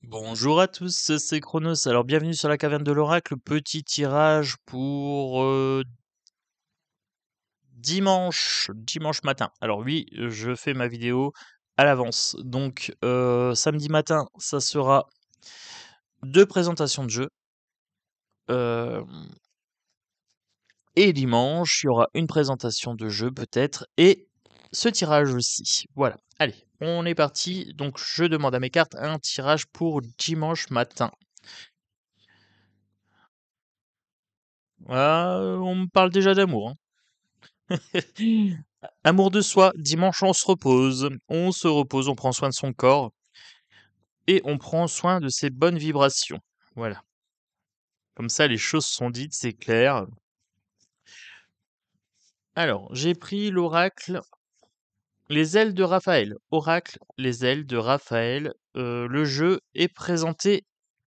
Bonjour à tous, c'est Chronos. Alors bienvenue sur la caverne de l'oracle, petit tirage pour dimanche matin. Alors oui, je fais ma vidéo à l'avance. Donc samedi matin, ça sera deux présentations de jeux. Euh, et dimanche, il y aura une présentation de jeu peut-être et ce tirage aussi. Voilà. Allez, on est parti. Donc je demande à mes cartes un tirage pour dimanche matin. Ah, on me parle déjà d'amour, hein. Amour de soi, dimanche on se repose. On se repose, on prend soin de son corps et on prend soin de ses bonnes vibrations. Voilà. Comme ça, les choses sont dites, c'est clair. Alors, j'ai pris l'oracle Les ailes de Raphaël. Oracle, les ailes de Raphaël. Le jeu est présenté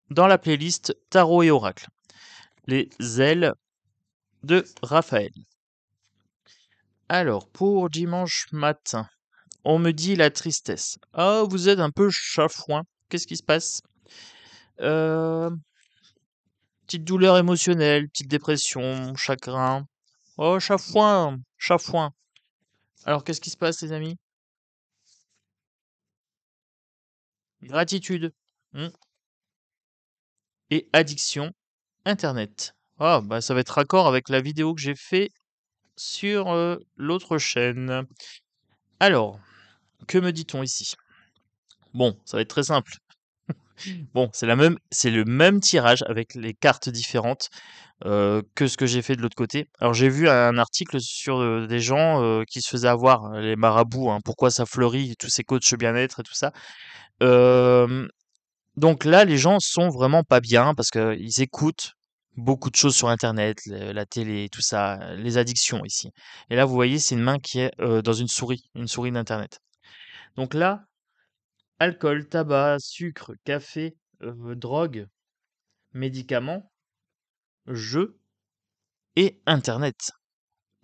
dans la playlist Tarot et Oracle. Les ailes de Raphaël. Alors, pour dimanche matin, on me dit la tristesse. Ah, vous êtes un peu chafouin. Qu'est-ce qui se passe? Euh, Petite douleur émotionnelle, petite dépression, chagrin. Oh, chafouin, chafouin. Alors, qu'est-ce qui se passe, les amis? Gratitude. Hmm. Et addiction, Internet. Ah, bah ça va être raccord avec la vidéo que j'ai fait sur l'autre chaîne. Alors, que me dit-on ici? Bon, ça va être très simple. Bon, c'est le même tirage avec les cartes différentes. Que ce que j'ai fait de l'autre côté. Alors j'ai vu un article sur des gens qui se faisaient avoir, les marabouts, hein, pourquoi ça fleurit, tous ces coachs bien-être et tout ça. Euh, donc là, les gens sont vraiment pas bien parce qu'ils écoutent beaucoup de choses sur Internet, la télé, tout ça, les addictions ici. Et là, vous voyez, c'est une main qui est dans une souris d'Internet. Donc là, alcool, tabac, sucre, café, drogue, médicaments, jeux et Internet.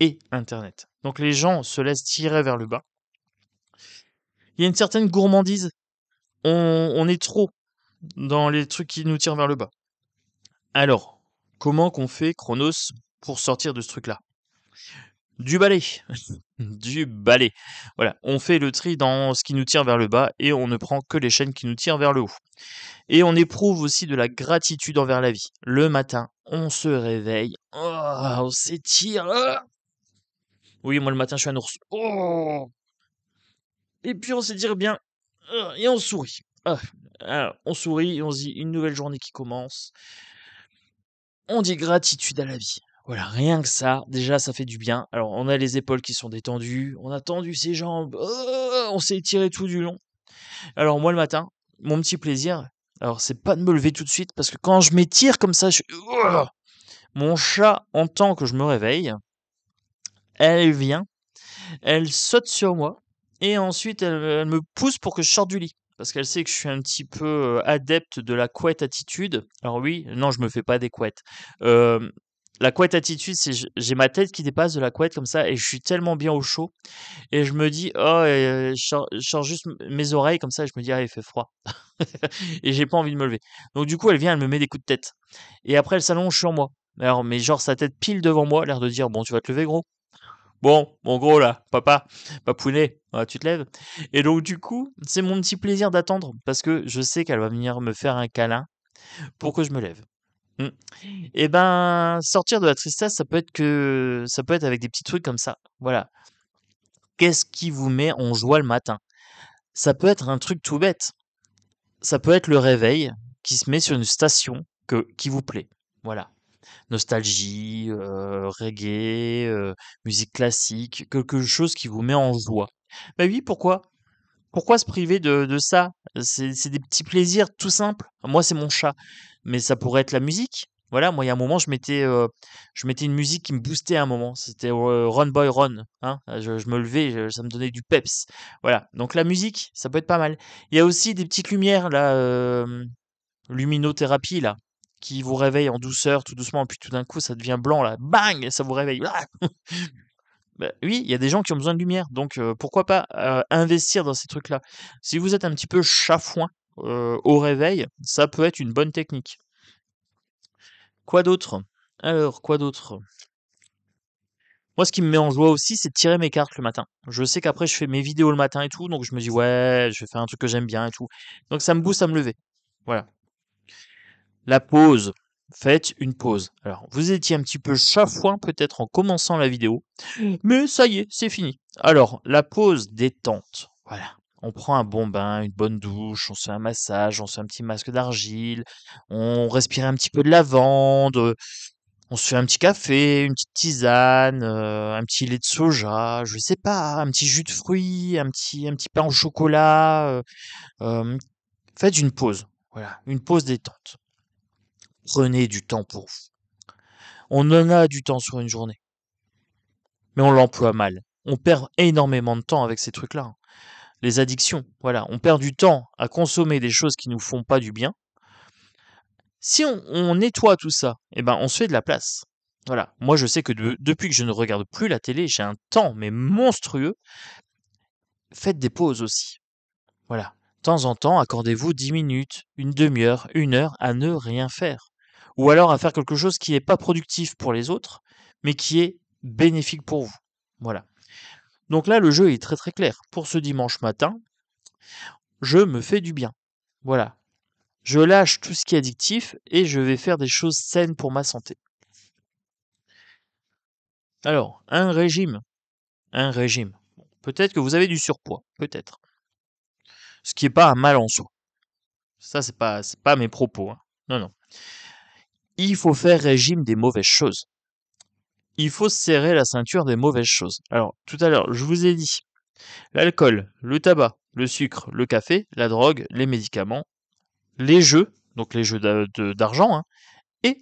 Et Internet. Donc les gens se laissent tirer vers le bas. Il y a une certaine gourmandise. On est trop dans les trucs qui nous tirent vers le bas. Alors, comment qu'on fait, Chronos, pour sortir de ce truc-là? Du balai. Du balai. Voilà, on fait le tri dans ce qui nous tire vers le bas et on ne prend que les chaînes qui nous tirent vers le haut. Et on éprouve aussi de la gratitude envers la vie. Le matin, on se réveille. Oh, on s'étire. Ah, oui, moi le matin, je suis un ours. Oh, et puis on s'étire bien. Et on sourit. Ah, alors, on sourit, on se dit une nouvelle journée qui commence. On dit gratitude à la vie. Voilà, rien que ça, déjà ça fait du bien. Alors on a les épaules qui sont détendues, on a tendu ses jambes, on s'est étiré tout du long. Alors moi le matin, mon petit plaisir, alors c'est pas de me lever tout de suite parce que quand je m'étire comme ça, mon chat entend que je me réveille, elle vient, elle saute sur moi et ensuite elle me pousse pour que je sorte du lit. Parce qu'elle sait que je suis un petit peu adepte de la couette attitude. Alors oui, non, je me fais pas des couettes. Euh, la couette attitude, c'est j'ai ma tête qui dépasse de la couette comme ça et je suis tellement bien au chaud. Et je me dis, oh, je sors juste mes oreilles comme ça et je me dis, ah, il fait froid. Et j'ai pas envie de me lever. Donc du coup, elle vient, elle me met des coups de tête. Et après, elle s'allonge sur moi. Alors, mais genre sa tête pile devant moi, l'air de dire, bon, tu vas te lever, gros. Bon, mon gros là, papa, papounet, ah, tu te lèves. Et donc du coup, c'est mon petit plaisir d'attendre parce que je sais qu'elle va venir me faire un câlin pour que je me lève. Mm. Et ben, sortir de la tristesse, ça peut être avec des petits trucs comme ça. Voilà. Qu'est-ce qui vous met en joie le matin? Ça peut être un truc tout bête. Ça peut être le réveil qui se met sur une station qui vous plaît. Voilà. Nostalgie, reggae, musique classique, quelque chose qui vous met en joie. Bah oui, pourquoi? Pourquoi se priver de ça? C'est des petits plaisirs tout simples. Moi, c'est mon chat, mais ça pourrait être la musique. Voilà, moi, il y a un moment, je mettais une musique qui me boostait à un moment. C'était Run Boy Run, hein. Je me levais, ça me donnait du peps. Voilà, donc la musique, ça peut être pas mal. Il y a aussi des petites lumières là, luminothérapie là, qui vous réveille en douceur, tout doucement, puis tout d'un coup ça devient blanc là, bang, ça vous réveille. Ah. Bah, oui, il y a des gens qui ont besoin de lumière, donc pourquoi pas investir dans ces trucs-là. Si vous êtes un petit peu chafouin, au réveil, ça peut être une bonne technique. Quoi d'autre? Alors, quoi d'autre? Moi, ce qui me met en joie aussi, c'est de tirer mes cartes le matin. Je sais qu'après, je fais mes vidéos le matin et tout, donc je me dis, ouais, je vais faire un truc que j'aime bien et tout. Donc ça me booste à me lever. Voilà. La pause. Faites une pause. Alors, vous étiez un petit peu chafouin peut-être en commençant la vidéo, mais ça y est, c'est fini. Alors, la pause détente. Voilà. On prend un bon bain, une bonne douche, on se fait un massage, on se fait un petit masque d'argile, on respire un petit peu de lavande, on se fait un petit café, une petite tisane, un petit lait de soja, je sais pas, un petit jus de fruits, un petit pain au chocolat. Faites une pause. Voilà, une pause détente. Prenez du temps pour vous. On en a du temps sur une journée, mais on l'emploie mal. On perd énormément de temps avec ces trucs-là, hein. Les addictions, voilà, on perd du temps à consommer des choses qui nous font pas du bien. Si on nettoie tout ça, eh ben, on se fait de la place. Voilà. Moi, je sais que depuis que je ne regarde plus la télé, j'ai un temps, mais monstrueux. Faites des pauses aussi. Voilà. De temps en temps, accordez-vous 10 minutes, une demi-heure, une heure à ne rien faire. Ou alors à faire quelque chose qui n'est pas productif pour les autres, mais qui est bénéfique pour vous. Voilà. Donc là, le jeu est très très clair. Pour ce dimanche matin, je me fais du bien. Voilà. Je lâche tout ce qui est addictif et je vais faire des choses saines pour ma santé. Alors, un régime. Un régime. Bon, peut-être que vous avez du surpoids. Peut-être. Ce qui n'est pas un mal en soi. Ça, c'est pas mes propos, hein. Non, non. Il faut faire régime des mauvaises choses. Il faut serrer la ceinture des mauvaises choses. Alors, tout à l'heure, je vous ai dit l'alcool, le tabac, le sucre, le café, la drogue, les médicaments, les jeux, donc les jeux d'argent, hein, et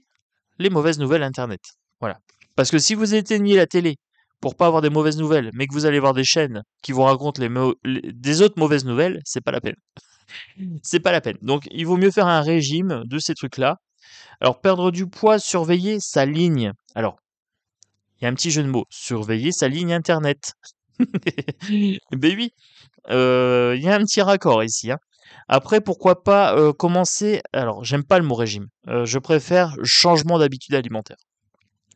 les mauvaises nouvelles Internet. Voilà. Parce que si vous éteignez la télé pour pas avoir des mauvaises nouvelles, mais que vous allez voir des chaînes qui vous racontent des autres mauvaises nouvelles, c'est pas la peine. C'est pas la peine. Donc, il vaut mieux faire un régime de ces trucs-là. Alors, perdre du poids, surveiller sa ligne. Alors, il y a un petit jeu de mots. Surveiller sa ligne Internet. Ben oui, il y a un petit raccord ici, hein. Après, pourquoi pas commencer. Alors, j'aime pas le mot régime. Je préfère changement d'habitude alimentaire.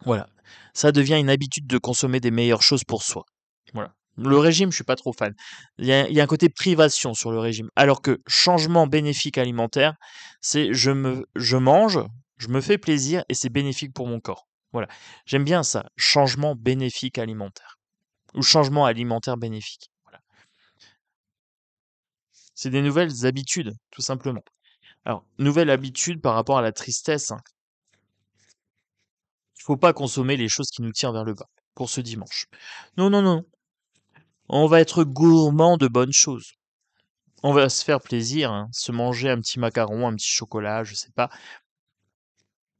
Voilà. Ça devient une habitude de consommer des meilleures choses pour soi. Voilà. Le régime, je suis pas trop fan. Il y a un côté privation sur le régime. Alors que changement bénéfique alimentaire, c'est je mange, je me fais plaisir et c'est bénéfique pour mon corps. Voilà. J'aime bien ça. Changement bénéfique alimentaire. Ou changement alimentaire bénéfique. Voilà. C'est des nouvelles habitudes, tout simplement. Alors, nouvelle habitude par rapport à la tristesse, hein. Il faut pas consommer les choses qui nous tirent vers le bas pour ce dimanche. Non, non, non. On va être gourmand de bonnes choses. On va se faire plaisir, hein, se manger un petit macaron, un petit chocolat, je sais pas.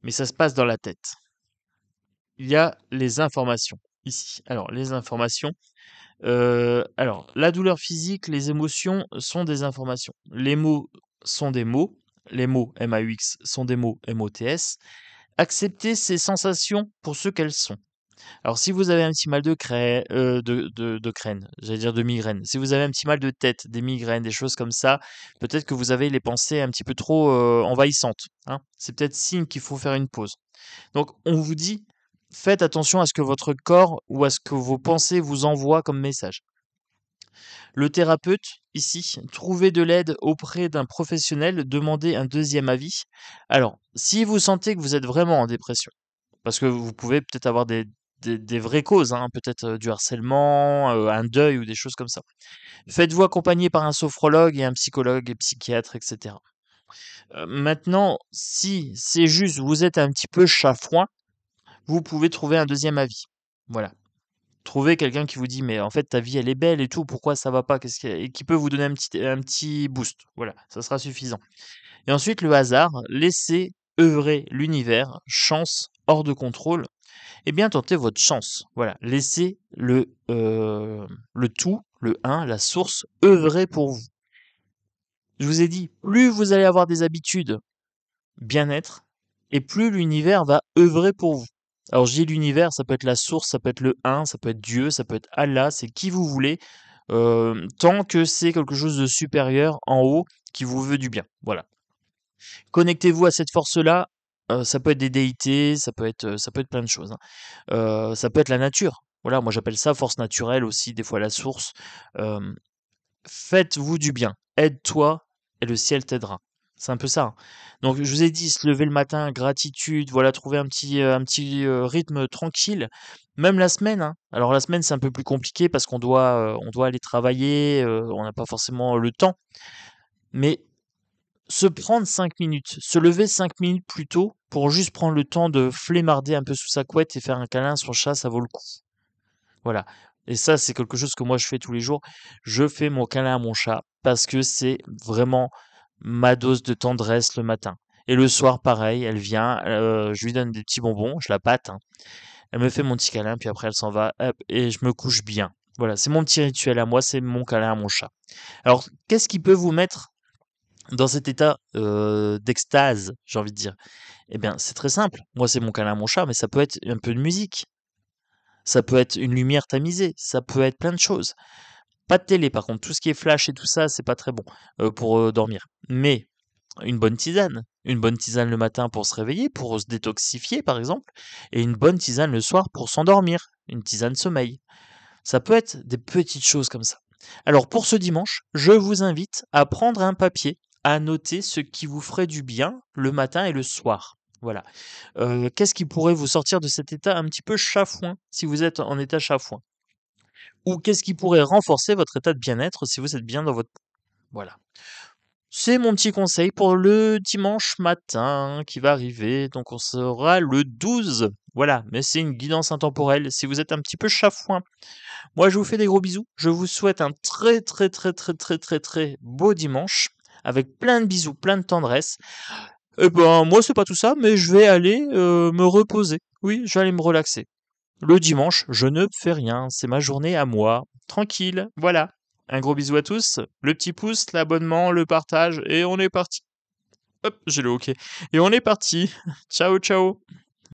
Mais ça se passe dans la tête. Il y a les informations ici. Alors, les informations. Alors, la douleur physique, les émotions sont des informations. Les mots sont des mots. Les mots MAUX sont des mots MOTS. Acceptez ces sensations pour ce qu'elles sont. Alors, si vous avez un petit mal de crâne, j'allais dire de migraine, si vous avez un petit mal de tête, des migraines, des choses comme ça, peut-être que vous avez les pensées un petit peu trop envahissantes, hein. C'est peut-être signe qu'il faut faire une pause. Donc, on vous dit, faites attention à ce que votre corps ou à ce que vos pensées vous envoient comme message. Le thérapeute, ici, trouvez de l'aide auprès d'un professionnel, demandez un deuxième avis. Alors, si vous sentez que vous êtes vraiment en dépression, parce que vous pouvez peut-être avoir des vraies causes, hein, peut-être du harcèlement, un deuil ou des choses comme ça. Faites-vous accompagner par un sophrologue et un psychologue et psychiatre, etc. Maintenant, si c'est juste vous êtes un petit peu chafouin, vous pouvez trouver un deuxième avis. Voilà. Trouvez quelqu'un qui vous dit mais en fait ta vie elle est belle et tout, pourquoi ça va pas, et qui peut vous donner un petit boost. Voilà, ça sera suffisant. Et ensuite le hasard, laissez œuvrer l'univers, chance hors de contrôle. Eh bien, tentez votre chance. Voilà, laissez le tout, le 1, la source, œuvrer pour vous. Je vous ai dit, plus vous allez avoir des habitudes bien-être, et plus l'univers va œuvrer pour vous. Alors, je dis l'univers, ça peut être la source, ça peut être le 1, ça peut être Dieu, ça peut être Allah, c'est qui vous voulez, tant que c'est quelque chose de supérieur en haut qui vous veut du bien. Voilà. Connectez-vous à cette force-là. Ça peut être des déités, ça peut être plein de choses, hein. Ça peut être la nature. Voilà, moi j'appelle ça force naturelle aussi, des fois la source. Hem, Faites-vous du bien. Aide-toi et le ciel t'aidera. C'est un peu ça, hein. Donc je vous ai dit, se lever le matin, gratitude, voilà, trouver un petit rythme tranquille. Même la semaine, hein. Alors la semaine, c'est un peu plus compliqué parce on doit aller travailler, on n'a pas forcément le temps. Mais se prendre 5 minutes, se lever 5 minutes plus tôt pour juste prendre le temps de flemmarder un peu sous sa couette et faire un câlin à son chat, ça vaut le coup. Voilà. Et ça, c'est quelque chose que moi je fais tous les jours. Je fais mon câlin à mon chat parce que c'est vraiment ma dose de tendresse le matin. Et le soir, pareil, elle vient, je lui donne des petits bonbons, je la pâte, hein. Elle me fait mon petit câlin, puis après elle s'en va, hop, et je me couche bien. Voilà, c'est mon petit rituel à moi, c'est mon câlin à mon chat. Alors, qu'est-ce qui peut vous mettre dans cet état d'extase, j'ai envie de dire? Eh bien, c'est très simple. Moi, c'est mon câlin à mon chat, mais ça peut être un peu de musique, ça peut être une lumière tamisée, ça peut être plein de choses. Pas de télé, par contre, tout ce qui est flash et tout ça, c'est pas très bon pour dormir. Mais une bonne tisane le matin pour se réveiller, pour se détoxifier, par exemple, et une bonne tisane le soir pour s'endormir, une tisane sommeil. Ça peut être des petites choses comme ça. Alors pour ce dimanche, je vous invite à prendre un papier, à noter ce qui vous ferait du bien le matin et le soir. Voilà. Qu'est-ce qui pourrait vous sortir de cet état un petit peu chafouin, si vous êtes en état chafouin? Ou qu'est-ce qui pourrait renforcer votre état de bien-être si vous êtes bien dans votre peau? Voilà. C'est mon petit conseil pour le dimanche matin qui va arriver, donc on sera le 12. Voilà, mais c'est une guidance intemporelle si vous êtes un petit peu chafouin. Moi, je vous fais des gros bisous. Je vous souhaite un très, très, très, très, très, très, très beau dimanche avec plein de bisous, plein de tendresse. Eh ben, moi, c'est pas tout ça, mais je vais aller me reposer. Oui, je vais aller me relaxer. Le dimanche, je ne fais rien. C'est ma journée à moi. Tranquille. Voilà. Un gros bisou à tous. Le petit pouce, l'abonnement, le partage, et on est parti. Hop, j'ai le OK. Et on est parti. Ciao, ciao.